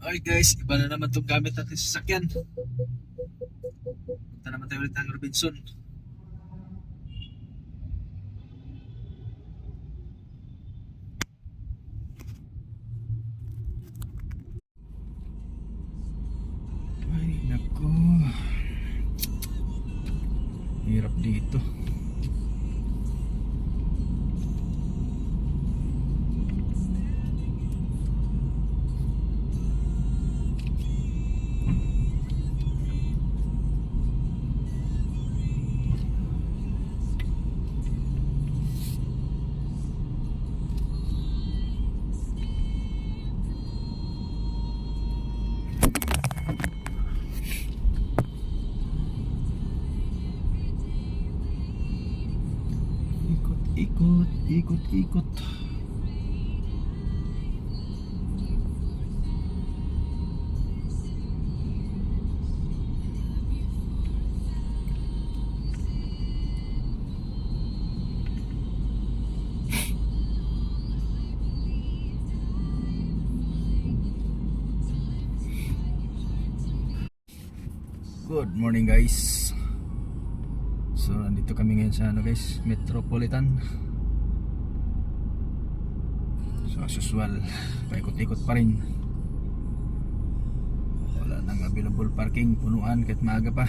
Okay guys, iba na naman itong gamit natin sa sasakyan. Punta naman tayo ulit ng Robinson. Ay nako, hirap dito. Ikot. Good morning guys. So nandito kami ngayon sa guys, Metropolitan. So as usual, paikot-ikot pa rin. Wala nang available parking, punuan kahit maaga pa.